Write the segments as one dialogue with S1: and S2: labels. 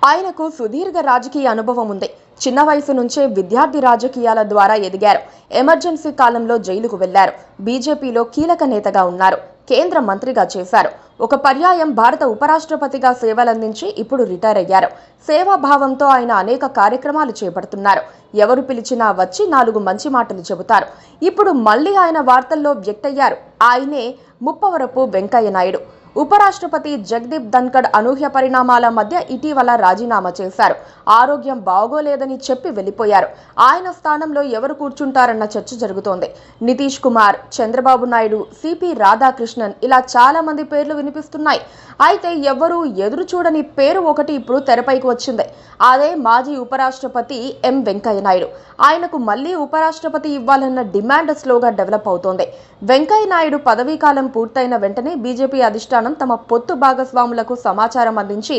S1: ఆయనకు సుదీర్ఘ రాజకీయ అనుభవం ఉంది. చిన్న వయసు నుంచే విద్యార్థి రాజకీయాల ద్వారా ఎదిగారు. ఎమర్జెన్సీ కాలంలో జైలుకు వెళ్లారు. బీజేపీలో కీలక నేతగా ఉన్నారు. కేంద్ర మంత్రిగా చేశారు. ఒక పర్యాయం భారత ఉపరాష్ట్రపతిగా సేవలందించి ఇప్పుడు రిటైర్ అయ్యారు. సేవాభావంతో ఆయన అనేక కార్యక్రమాలు చేపడుతున్నారు. ఎవరు పిలిచినా వచ్చి 4 మంచి మాటలు చెబుతారు. ఇప్పుడు మళ్లీ ఆయన వార్తల్లో వ్యక్తయ్యారు. ఆయనే ముప్పవరపు వెంకయ్య నాయుడు. ఉపరాష్ట్రపతి జగదీప్ ధన్కడ్ అనూహ్య పరిణామాల మధ్య ఇటీవల రాజీనామా చేశారు. ఆరోగ్యం బాగోలేదని చెప్పి వెళ్లిపోయారు. ఆయన స్థానంలో ఎవరు కూర్చుంటారన్న చర్చ జరుగుతోంది. నితీష్ కుమార్, చంద్రబాబు నాయుడు, సిపి రాధాకృష్ణన్ ఇలా చాలా మంది పేర్లు వినిపిస్తున్నాయి. అయితే ఎవరూ ఎదురు చూడని పేరు ఒకటి ఇప్పుడు తెరపైకి వచ్చింది. అదే మాజీ ఉపరాష్ట్రపతి ఎం వెంకయ్య నాయుడు. ఆయనకు మళ్లీ ఉపరాష్ట్రపతి ఇవ్వాలన్న డిమాండ్ స్లోగా డెవలప్ అవుతోంది. వెంకయ్య నాయుడు పదవీ కాలం పూర్తయిన వెంటనే బీజేపీ అధిష్టానం తమ పొత్తు భాగస్వాములకు సమాచారం అందించి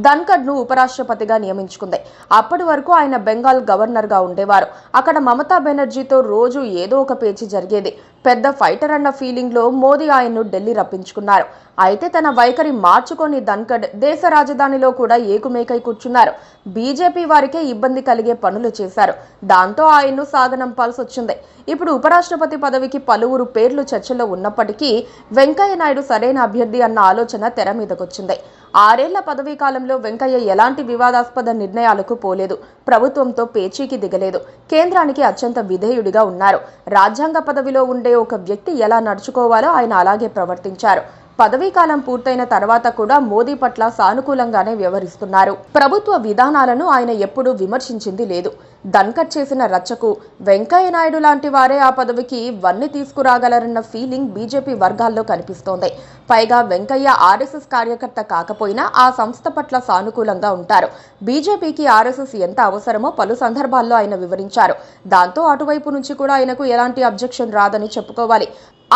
S1: ధన్కడ్ ను ఉపరాష్ట్రపతిగా నియమించుకుంది. అప్పటి వరకు ఆయన బెంగాల్ గవర్నర్ గా ఉండేవారు. అక్కడ మమతా బెనర్జీతో రోజు ఏదో ఒక పేచీ జరిగేది. పెద్ద ఫైటర్ అన్న ఫీలింగ్ లో మోదీ ఆయన్ను ఢిల్లీ రప్పించుకున్నారు. అయితే తన వైఖరి మార్చుకొని ధన్కడ్ దేశ రాజధానిలో కూడా ఏకుమేకై కూర్చున్నారు. బీజేపీ వారికే ఇబ్బంది కలిగే పనులు చేశారు. దాంతో ఆయన్ను సాగనంపాల్సి వచ్చింది. ఇప్పుడు ఉపరాష్ట్రపతి పదవికి పలువురు పేర్లు చర్చలో ఉన్నప్పటికీ వెంకయ్య నాయుడు సరైన అభ్యర్థి అన్న ఆలోచన తెర మీదకొచ్చింది. 6 ఏళ్ల పదవీ కాలంలో వెంకయ్య ఎలాంటి వివాదాస్పద నిర్ణయాలకు పోలేదు. ప్రభుత్వంతో పేచీకి దిగలేదు. కేంద్రానికి అత్యంత విధేయుడిగా ఉన్నారు. రాజ్యాంగ పదవిలో ఉండే ఒక వ్యక్తి ఎలా నడుచుకోవాలో ఆయన అలాగే ప్రవర్తించారు. పదవీకాలం పూర్తయిన తర్వాత కూడా మోదీ పట్ల సానుకూలంగానే వ్యవహరిస్తున్నారు. ప్రభుత్వ విధానాలను ఆయన ఎప్పుడూ విమర్శించింది లేదు. ధన్కడ్ చేసిన రచ్చకు వెంకయ్య నాయుడు లాంటి వారే ఆ పదవికి వన్ని తీసుకురాగలరన్న ఫీలింగ్ బీజేపీ వర్గాల్లో కనిపిస్తోంది. పైగా వెంకయ్య ఆర్ఎస్ఎస్ కార్యకర్త కాకపోయినా ఆ సంస్థ పట్ల సానుకూలంగా ఉంటారు. బీజేపీకి ఆర్ఎస్ఎస్ ఎంత అవసరమో పలు సందర్భాల్లో ఆయన వివరించారు. దాంతో అటువైపు నుంచి కూడా ఆయనకు ఎలాంటి అబ్జెక్షన్ రాదని చెప్పుకోవాలి.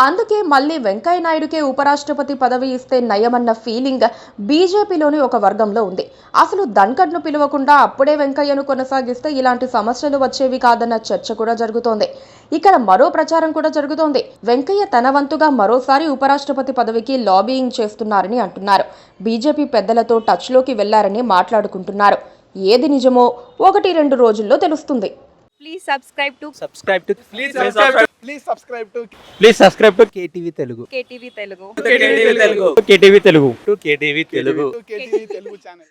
S1: అందుకే మళ్లీ వెంకయ్య నాయుడుకే ఉపరాష్ట్రపతి పదవి ఇస్తే నయమన్న ఫీలింగ్ బీజేపీలోని ఒక వర్గంలో ఉంది. అసలు ధన్కడ్ను పిలవకుండా అప్పుడే వెంకయ్యను కొనసాగిస్తే ఇలాంటి సమస్యలు వచ్చేవి కాదన్న చర్చ కూడా జరుగుతోంది. ఇక్కడ మరో ప్రచారం కూడా జరుగుతోంది. వెంకయ్య తన వంతుగా మరోసారి ఉపరాష్ట్రపతి పదవికి లాబీయింగ్ చేస్తున్నారని అంటున్నారు. బీజేపీ పెద్దలతో టచ్లోకి వెళ్లారని మాట్లాడుకుంటున్నారు. ఏది నిజమో 1-2 రోజుల్లో తెలుస్తుంది.
S2: Please subscribe to
S3: KTV Telugu.
S2: KTV Telugu.
S3: KTV Telugu.
S4: KTV Telugu channel.